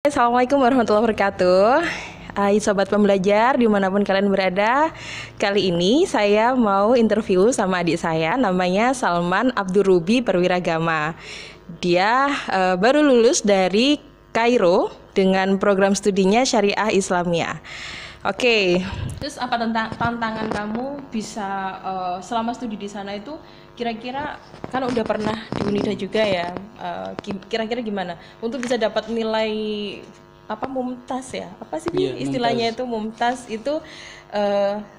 Assalamualaikum warahmatullahi wabarakatuh. Hai sobat pembelajar dimanapun kalian berada. Kali ini saya mau interview sama adik saya, namanya Salman Abdurrubi Perwiragama. Dia baru lulus dari Kairo dengan program studinya Syariah Islamiyah. Oke, terus apa tantangan kamu bisa selama studi di sana itu kira-kira kan udah pernah di Unida juga ya, kira-kira gimana untuk bisa dapat nilai apa mumtaz ya, apa sih istilahnya itu mumtaz itu,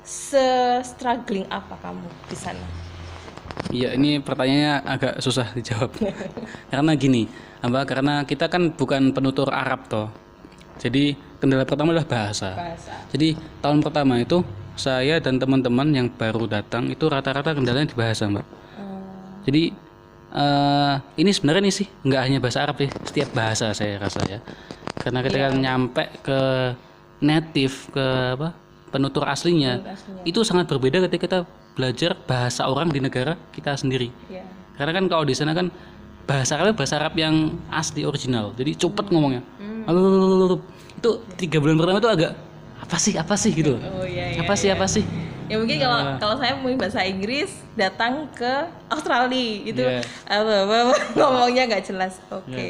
se-struggling apa kamu di sana? Iya, ini pertanyaannya agak susah dijawab. Karena gini, karena kita kan bukan penutur Arab toh. Jadi kendala pertama adalah bahasa. Jadi tahun pertama itu saya dan teman-teman yang baru datang itu rata-rata kendalanya di bahasa, Mbak. Jadi ini sebenarnya nih sih nggak hanya bahasa Arab sih, setiap bahasa saya rasa ya. Karena ketika nyampe ke native, ke penutur aslinya, itu sangat berbeda ketika kita belajar bahasa orang di negara kita sendiri. Karena kan kalau di sana kan bahasa Arab yang asli original, jadi cepet ngomongnya. Itu 3 bulan pertama itu agak apa sih gitu. Apa sih? Ya mungkin kalau saya mau bahasa Inggris datang ke Australia gitu, ngomongnya nggak jelas.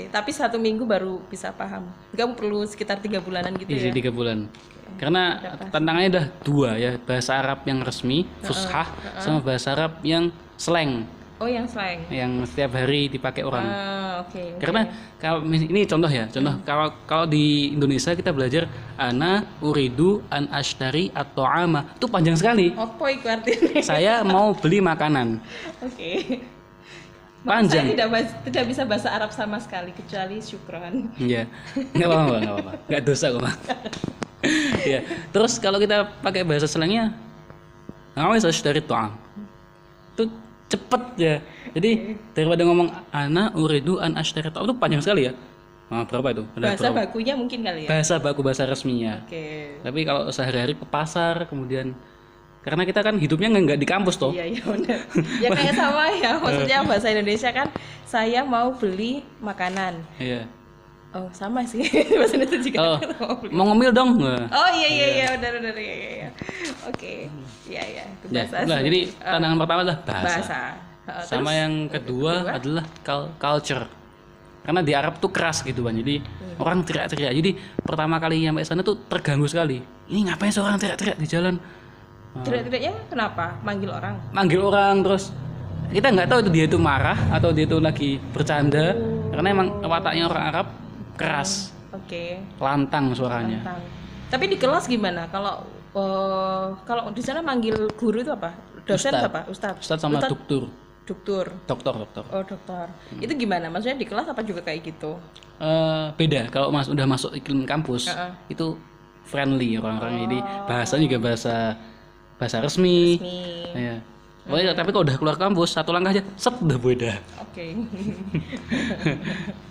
Tapi 1 minggu baru bisa paham. Kamu perlu sekitar 3 bulanan gitu ya? 3 bulan. Karena tantangannya udah 2 ya, bahasa Arab yang resmi, fushah, sama bahasa Arab yang slang. Oh, yang slang. Yang setiap hari dipakai orang. Karena kalau ini contoh kalau di Indonesia kita belajar ana uridu an ashtari at-ta'ama. Itu panjang sekali. Apa itu artinya? Saya mau beli makanan. Panjang. Saya tidak bisa bahasa Arab sama sekali kecuali syukran. Iya. Enggak apa-apa. Enggak dosa kok, Mak. Ya. Terus kalau kita pakai bahasa slangnya ngawas ashtari ta'am. Itu cepet ya. Jadi daripada ngomong ana uridu an ashtari itu panjang sekali ya. Nah, berapa itu? Bahasa bakunya mungkin kali ya. Bahasa resminya. Tapi kalau sehari-hari ke pasar kemudian karena kita kan hidupnya nggak di kampus toh. Iya benar. Ya kayak sama ya. Maksudnya bahasa Indonesia kan saya mau beli makanan. Iya. Oh, sama sih. Bahasa Indonesia juga. Mau ngemil dong. Oh iya benar iya. Oke. Iya. Nah, jadi tantangan pertama adalah bahasa. Sama yang kedua adalah culture. Karena di Arab tuh keras gitu kan. Jadi orang teriak-teriak. Jadi pertama kali nyampe sana tuh terganggu sekali. Ini ngapain seorang teriak-teriak di jalan? Teriak-teriaknya kenapa? Manggil orang terus kita nggak tahu itu dia itu marah atau dia itu lagi bercanda. Karena emang wataknya orang Arab keras. Lantang suaranya. Tapi di kelas gimana? Kalau di sana manggil guru itu apa? Dosen apa? Ustadz sama dokter. Dokter. Oh, dokter. Itu gimana? Maksudnya di kelas apa juga kayak gitu? Beda. Kalau udah masuk iklim kampus, itu friendly orang-orang. Jadi bahasanya juga bahasa resmi. Ya. Tapi kalau udah keluar kampus, 1 langkah aja, udah beda.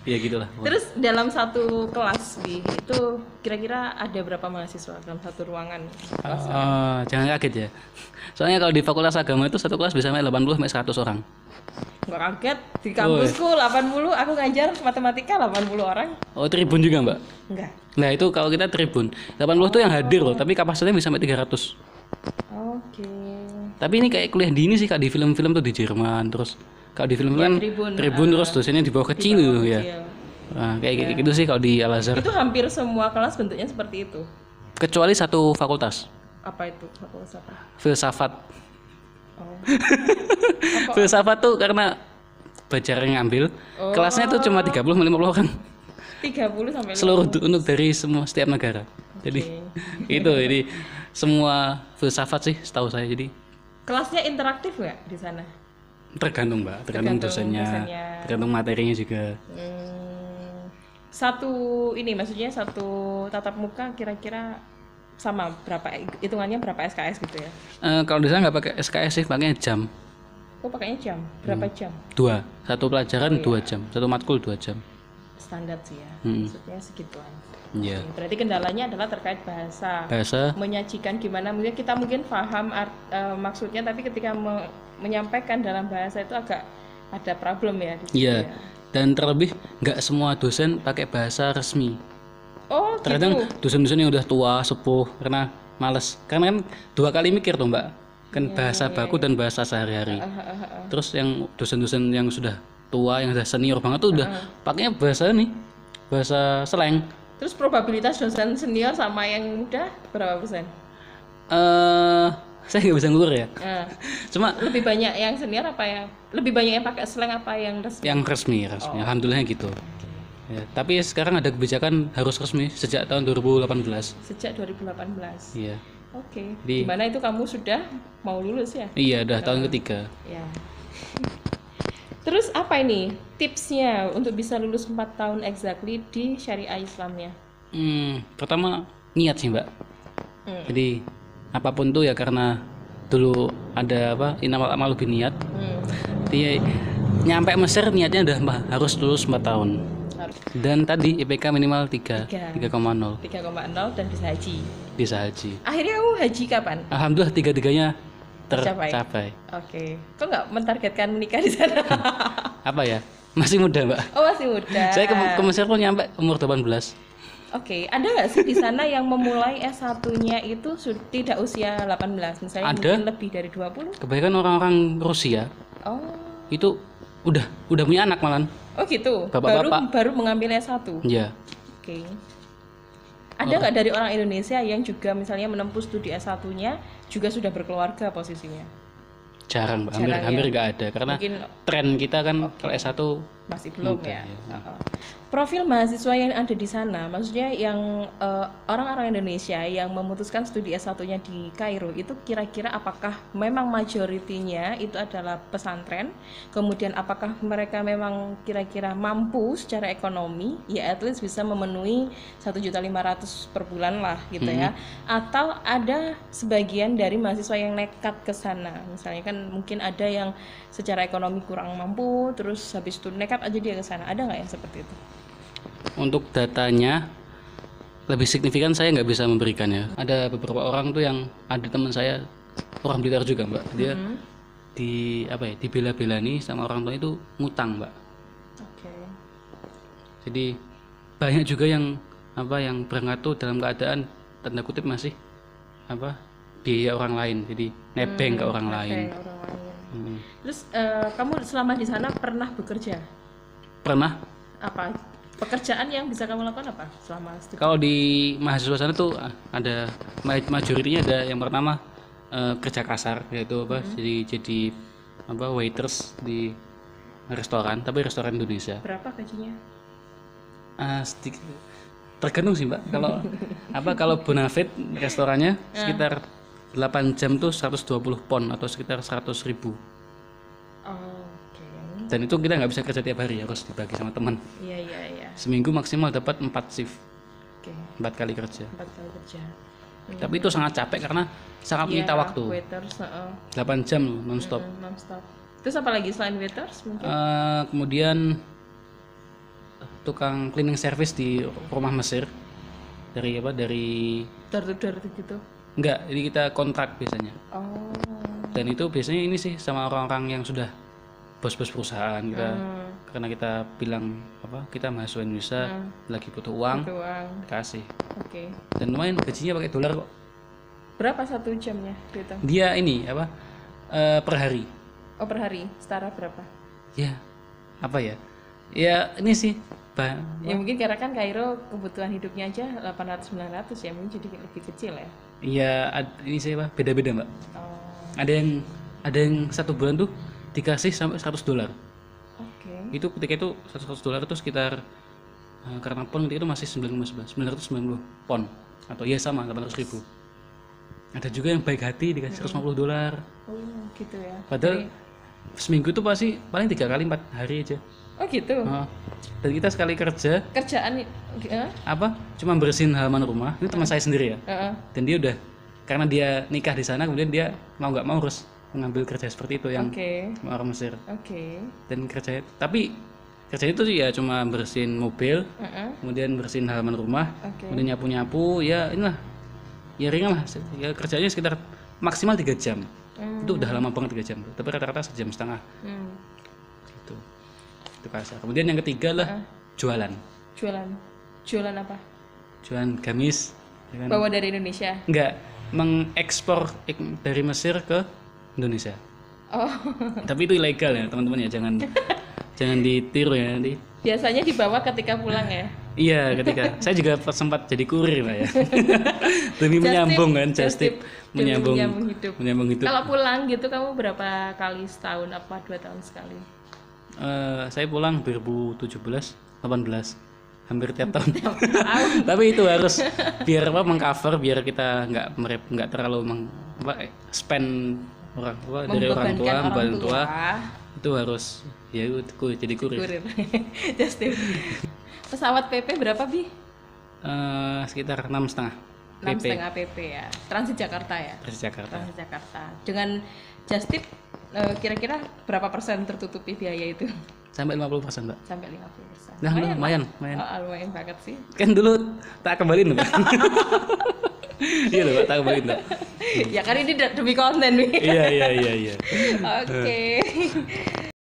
Ya gitulah. Terus dalam satu kelas itu kira-kira ada berapa mahasiswa dalam satu ruangan? Jangan kaget ya. Soalnya kalau di Fakultas Agama itu satu kelas bisa sampai 80 sampai 100 orang. Nggak kaget, di kampusku 80, aku ngajar matematika 80 orang. Oh, tribun juga, Mbak? Enggak. Nah, itu kalau kita tribun. 80 itu yang hadir loh, tapi kapasitasnya bisa sampai 300. Tapi ini kayak kuliah di ini sih, Kak, di film-film tuh di Jerman. Terus kalau di film kan tribun terus dosennya di bawah kecil gitu ya. Nah, kayak gitu sih kalau di Al-Azhar. Itu hampir semua kelas bentuknya seperti itu. Kecuali satu fakultas. Apa itu? Fakultas apa? Filsafat. Filsafat tuh karena belajar yang ngambil, kelasnya tuh cuma 30-50 orang. 30 sampai 50. Seluruh untuk dari setiap negara. Jadi jadi semua filsafat sih setahu saya. Jadi kelasnya interaktif nggak di sana? Tergantung, Mbak. Tergantung dosennya. Tergantung materinya juga. Maksudnya satu tatap muka kira-kira sama berapa, hitungannya berapa SKS gitu ya? Kalau di sana nggak pakai SKS sih, pakainya jam. Oh, pakainya jam. Berapa jam? 2. Satu pelajaran 2 jam. Satu matkul 2 jam. Standar sih ya. Maksudnya segituan. Iya. Berarti kendalanya adalah terkait bahasa. Menyajikan gimana? Mungkin kita paham maksudnya, tapi ketika menyampaikan dalam bahasa itu agak ada problem ya. Iya. Dan terlebih nggak semua dosen pakai bahasa resmi. Oh, Terkadang gitu. dusun-dusun yang udah tua, sepuh karena males. Karena kan 2 kali mikir tuh, Mbak. Kan bahasa baku dan bahasa sehari-hari. Terus yang dusun-dusun yang sudah tua, yang sudah senior banget tuh udah pakainya bahasa nih, bahasa slang. Terus probabilitas dosen senior sama yang muda berapa persen? Saya nggak bisa ngukur ya. Nah, Cuma lebih banyak yang senior apa yang lebih banyak yang pakai slang apa yang resmi? yang resmi. Alhamdulillah gitu. Ya, tapi sekarang ada kebijakan harus resmi sejak tahun 2018. Sejak 2018. Iya. Oke. Di- Dimana itu kamu sudah mau lulus ya? Iya, udah tahun ketiga. Ya. Terus apa ini tipsnya untuk bisa lulus 4 tahun exactly di syariah Islamnya? Pertama niat sih, Mbak. Jadi apapun tuh ya karena dulu ada apa innamal a'malu binniyat. Dia nyampe Mesir niatnya udah harus lulus 4 tahun. Harus Dan tadi IPK minimal 3, 3,0 3,0 dan bisa haji. bisa haji. Akhirnya kamu haji kapan? Alhamdulillah tiga-tiganya Tercapai. tercapai. Oke. Kok nggak mentargetkan menikah di sana? Apa ya? Masih muda, Mbak. Oh, masih muda. Saya ke Mesir pun nyampe umur 18. Oke, ada nggak sih di sana yang memulai S1-nya itu tidak usia 18, misalnya Ada. mungkin lebih dari 20? Kebanyakan orang-orang Rusia Oh, itu udah punya anak malan. oh gitu. Bapak-bapak. Baru mengambil S1. Iya. Oke. Ada nggak dari orang Indonesia yang juga misalnya menempuh studi S1-nya juga sudah berkeluarga posisinya? Jarang, Mbak. Jarang Hampir ya? nggak ada karena Mungkin tren kita kan kalau S1 masih belum muda, ya. ya. Oh. Profil mahasiswa yang ada di sana, maksudnya yang orang-orang Indonesia yang memutuskan studi S1-nya di Kairo itu kira-kira apakah memang majoritinya itu adalah pesantren, kemudian apakah mereka memang kira-kira mampu secara ekonomi, ya at least bisa memenuhi 1.500.000 per bulan lah gitu ya, atau ada sebagian dari mahasiswa yang nekat ke sana, misalnya kan mungkin ada yang secara ekonomi kurang mampu, terus habis itu nekat aja dia ke sana, ada nggak yang seperti itu? Untuk datanya lebih signifikan saya nggak bisa memberikan ya. Ada beberapa orang tuh yang ada teman saya orang Blitar juga, Mbak. Dia di apa ya dibela-belani sama orang tua itu ngutang, Mbak. Oke. Jadi banyak juga yang yang berangkat tuh dalam keadaan tanda kutip masih biaya orang lain, jadi nebeng ke orang lain. Kayak orang lain. Terus kamu selama di sana pernah bekerja? Pernah Apa pekerjaan yang bisa kamu lakukan apa selama studi? kalau di mahasiswa sana tuh ada majoritinya ada yang pertama kerja kasar yaitu jadi waiters di restoran tapi restoran Indonesia. Berapa gajinya? Sedikit tergantung sih, Mbak. Kalau Bonafit restorannya sekitar 8 jam tuh 120 pon atau sekitar 100.000. Oke. Dan itu kita nggak bisa kerja tiap hari, harus dibagi sama teman. Iya. Seminggu maksimal dapat 4 shift, Oke. 4 kali kerja. 4 kali kerja. Tapi itu sangat capek karena sangat menyita waktu. Waiters, 8 jam loh, non-stop. non-stop. Terus apa lagi selain waiters mungkin? Kemudian tukang cleaning service di rumah Mesir dari Door gitu. enggak, jadi kita kontrak biasanya. Oh. Dan itu biasanya ini sih sama orang-orang yang sudah bos-bos perusahaan kita, karena kita bilang kita mahasiswa Indonesia lagi butuh uang, Itu uang. kasih. Oke. Dan lumayan gajinya pakai dolar kok. Berapa 1 jamnya gitu? Dia ini per hari. Oh, per hari setara berapa? Ya ini sih Ya mungkin karena kan Kairo kebutuhan hidupnya aja 800-900 ya, mungkin jadi lebih kecil ya. Iya, ini sih beda-beda, Mbak. Oh, Ada yang 1 bulan tuh dikasih sampai 100 dolar. oke. Itu ketika itu 100 dolar itu sekitar karena pon ketika itu masih 990 pon atau ya sama 800.000. Ada juga yang baik hati dikasih 150 dolar. Oh, gitu ya. Padahal seminggu itu pasti paling 3 kali 4 hari aja. Oh, gitu. Dan kita sekali kerja Kerjaan cuma bersihin halaman rumah. Ini teman saya sendiri ya. Dan dia udah karena dia nikah di sana, kemudian dia mau nggak mau harus mengambil kerja seperti itu yang sama orang Mesir. Oke. Dan kerjanya itu sih ya cuma bersihin mobil, kemudian bersihin halaman rumah, kemudian nyapu-nyapu, ya inilah ya ringan lah. Ya kerjanya sekitar maksimal 3 jam. Itu udah lama banget 3 jam tuh. Tapi rata-rata 1,5 jam. Gitu. Itu kasar. Kemudian yang ketiga lah jualan. Jualan apa? jualan gamis ya kan? Bawa dari Indonesia. Enggak, mengekspor dari Mesir ke Indonesia. Oh. Tapi itu ilegal ya teman-teman ya, jangan ditiru ya nanti. Biasanya dibawa ketika pulang ya. Iya, ketika saya juga sempat jadi kurir Pak ya. Demi menyambung kan, just tip menyambung hidup. Kalau pulang gitu kamu berapa kali setahun, apa 2 tahun sekali? Saya pulang 2017, 18, hampir tiap tahun. Tapi itu harus biar mengcover, biar kita nggak terlalu spend dari orang tua. Itu harus ya jadi kurir. Just tip. Pesawat PP berapa Bi? Sekitar 6,5 PP ya. Transit Jakarta ya. Transit Jakarta. Dengan just tip kira-kira berapa persen tertutupi biaya itu? Sampai 50% Mbak. Sampai 50%. Nah, lumayan. Lumayan banget sih. Kan dulu tak kembaliin Mbak. Iya loh Mbak, tak kembaliin Mbak. Ya kan ini demi konten nih. Iya. Oke.